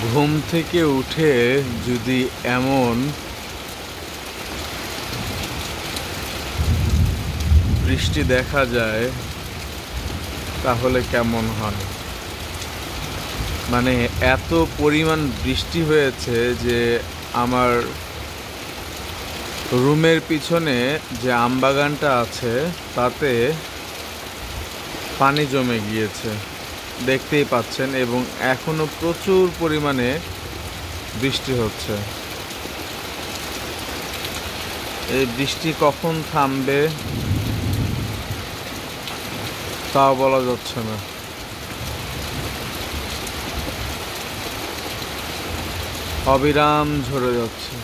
ঘুম থেকে উঠে যদি এমন বৃষ্টি দেখা যায় তাহলে কেমন হয়। মানে এত পরিমাণ বৃষ্টি হয়েছে যে আমার রুমের পিছনে যে আমবাগানটা আছে তাতে পানি জমে গিয়েছে, দেখতেই পাচ্ছেন, এবং এখনো প্রচুর পরিমাণে বৃষ্টি হচ্ছে। এই বৃষ্টি কখন থামবে তাও বলা যাচ্ছে না। অবিরাম ঝরে যাচ্ছে।